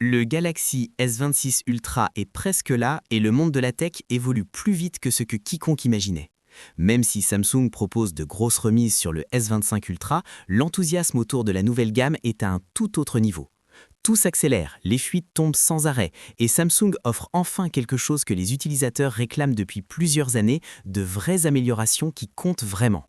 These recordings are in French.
Le Galaxy S26 Ultra est presque là et le monde de la tech évolue plus vite que ce que quiconque imaginait. Même si Samsung propose de grosses remises sur le S25 Ultra, l'enthousiasme autour de la nouvelle gamme est à un tout autre niveau. Tout s'accélère, les fuites tombent sans arrêt et Samsung offre enfin quelque chose que les utilisateurs réclament depuis plusieurs années, de vraies améliorations qui comptent vraiment.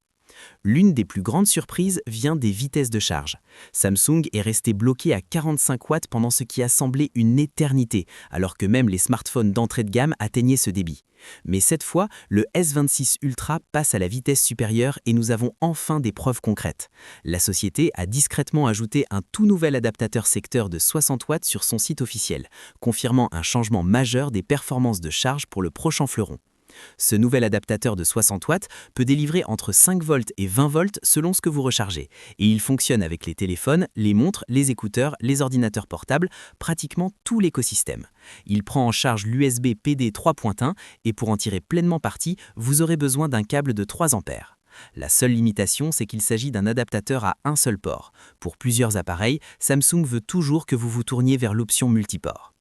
L'une des plus grandes surprises vient des vitesses de charge. Samsung est resté bloqué à 45 watts pendant ce qui a semblé une éternité, alors que même les smartphones d'entrée de gamme atteignaient ce débit. Mais cette fois, le S26 Ultra passe à la vitesse supérieure et nous avons enfin des preuves concrètes. La société a discrètement ajouté un tout nouvel adaptateur secteur de 60 watts sur son site officiel, confirmant un changement majeur des performances de charge pour le prochain fleuron. Ce nouvel adaptateur de 60 watts peut délivrer entre 5 volts et 20 volts selon ce que vous rechargez. Et il fonctionne avec les téléphones, les montres, les écouteurs, les ordinateurs portables, pratiquement tout l'écosystème. Il prend en charge l'USB PD 3.1 et pour en tirer pleinement parti, vous aurez besoin d'un câble de 3 ampères. La seule limitation, c'est qu'il s'agit d'un adaptateur à un seul port. Pour plusieurs appareils, Samsung veut toujours que vous vous tourniez vers l'option multiport.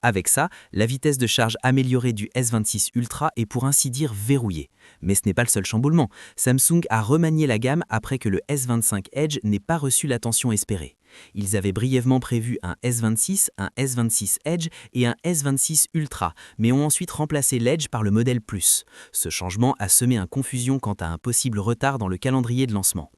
Avec ça, la vitesse de charge améliorée du S26 Ultra est pour ainsi dire verrouillée. Mais ce n'est pas le seul chamboulement. Samsung a remanié la gamme après que le S25 Edge n'ait pas reçu l'attention espérée. Ils avaient brièvement prévu un S26, un S26 Edge et un S26 Ultra, mais ont ensuite remplacé l'Edge par le modèle Plus. Ce changement a semé une confusion quant à un possible retard dans le calendrier de lancement.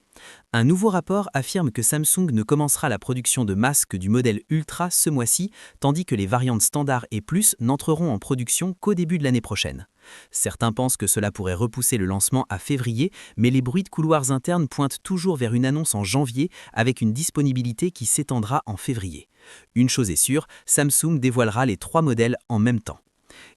Un nouveau rapport affirme que Samsung ne commencera la production de masse que du modèle Ultra ce mois-ci, tandis que les variantes standard et Plus n'entreront en production qu'au début de l'année prochaine. Certains pensent que cela pourrait repousser le lancement à février, mais les bruits de couloirs internes pointent toujours vers une annonce en janvier avec une disponibilité qui s'étendra en février. Une chose est sûre, Samsung dévoilera les 3 modèles en même temps.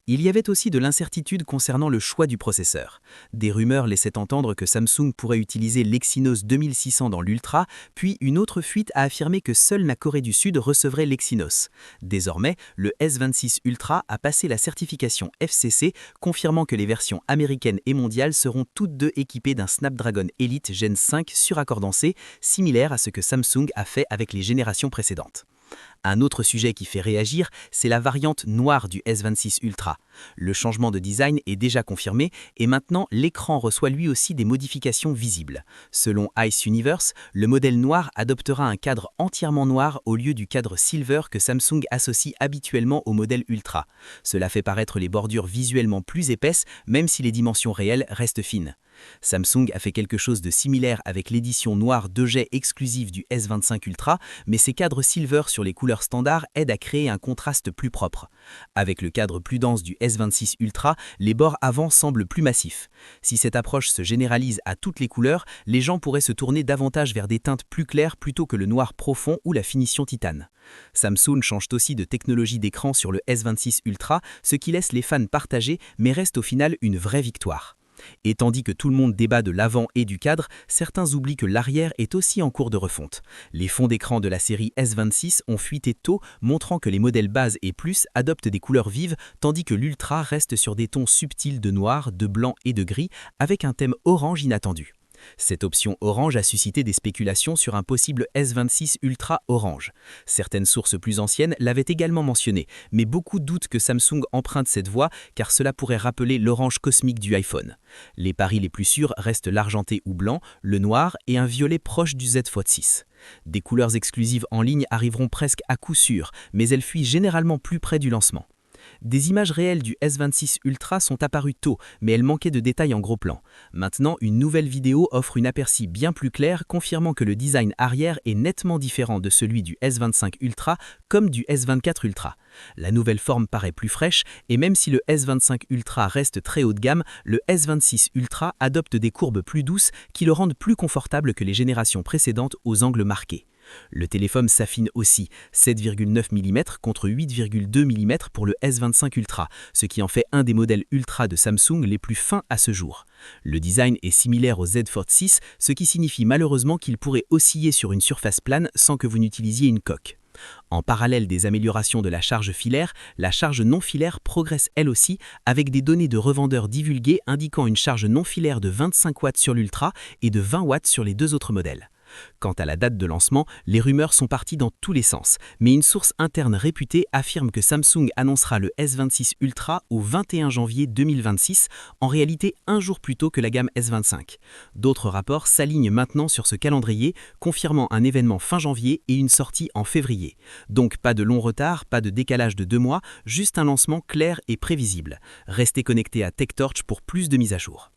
Il y avait aussi de l'incertitude concernant le choix du processeur. Des rumeurs laissaient entendre que Samsung pourrait utiliser l'Exynos 2600 dans l'Ultra, puis une autre fuite a affirmé que seule la Corée du Sud recevrait l'Exynos. Désormais, le S26 Ultra a passé la certification FCC, confirmant que les versions américaines et mondiales seront toutes deux équipées d'un Snapdragon Elite Gen 5 suraccordancé, similaire à ce que Samsung a fait avec les générations précédentes. Un autre sujet qui fait réagir, c'est la variante noire du S26 Ultra. Le changement de design est déjà confirmé et maintenant l'écran reçoit lui aussi des modifications visibles. Selon Ice Universe, le modèle noir adoptera un cadre entièrement noir au lieu du cadre silver que Samsung associe habituellement au modèle Ultra. Cela fait paraître les bordures visuellement plus épaisses, même si les dimensions réelles restent fines. Samsung a fait quelque chose de similaire avec l'édition noire 2G exclusive du S25 Ultra, mais ces cadres silver sur les couleurs standards aident à créer un contraste plus propre. Avec le cadre plus dense du S26 Ultra, les bords avant semblent plus massifs. Si cette approche se généralise à toutes les couleurs, les gens pourraient se tourner davantage vers des teintes plus claires plutôt que le noir profond ou la finition titane. Samsung change aussi de technologie d'écran sur le S26 Ultra, ce qui laisse les fans partagés mais reste au final une vraie victoire. Et tandis que tout le monde débat de l'avant et du cadre, certains oublient que l'arrière est aussi en cours de refonte. Les fonds d'écran de la série S26 ont fuité tôt, montrant que les modèles base et plus adoptent des couleurs vives, tandis que l'Ultra reste sur des tons subtils de noir, de blanc et de gris, avec un thème orange inattendu. Cette option orange a suscité des spéculations sur un possible S26 Ultra orange. Certaines sources plus anciennes l'avaient également mentionné, mais beaucoup doutent que Samsung emprunte cette voie car cela pourrait rappeler l'orange cosmique du iPhone. Les paris les plus sûrs restent l'argenté ou blanc, le noir et un violet proche du Z Fold 6. Des couleurs exclusives en ligne arriveront presque à coup sûr, mais elles fuient généralement plus près du lancement. Des images réelles du S26 Ultra sont apparues tôt, mais elles manquaient de détails en gros plan. Maintenant, une nouvelle vidéo offre une aperçu bien plus clair, confirmant que le design arrière est nettement différent de celui du S25 Ultra comme du S24 Ultra. La nouvelle forme paraît plus fraîche, et même si le S25 Ultra reste très haut de gamme, le S26 Ultra adopte des courbes plus douces qui le rendent plus confortable que les générations précédentes aux angles marqués. Le téléphone s'affine aussi, 7,9 mm contre 8,2 mm pour le S25 Ultra, ce qui en fait un des modèles Ultra de Samsung les plus fins à ce jour. Le design est similaire au Z Fold 6, ce qui signifie malheureusement qu'il pourrait osciller sur une surface plane sans que vous n'utilisiez une coque. En parallèle des améliorations de la charge filaire, la charge non filaire progresse elle aussi avec des données de revendeurs divulguées indiquant une charge non filaire de 25 watts sur l'Ultra et de 20 watts sur les deux autres modèles. Quant à la date de lancement, les rumeurs sont parties dans tous les sens, mais une source interne réputée affirme que Samsung annoncera le S26 Ultra au 21 janvier 2026, en réalité un jour plus tôt que la gamme S25. D'autres rapports s'alignent maintenant sur ce calendrier, confirmant un événement fin janvier et une sortie en février. Donc pas de long retard, pas de décalage de 2 mois, juste un lancement clair et prévisible. Restez connectés à TechTorch pour plus de mises à jour.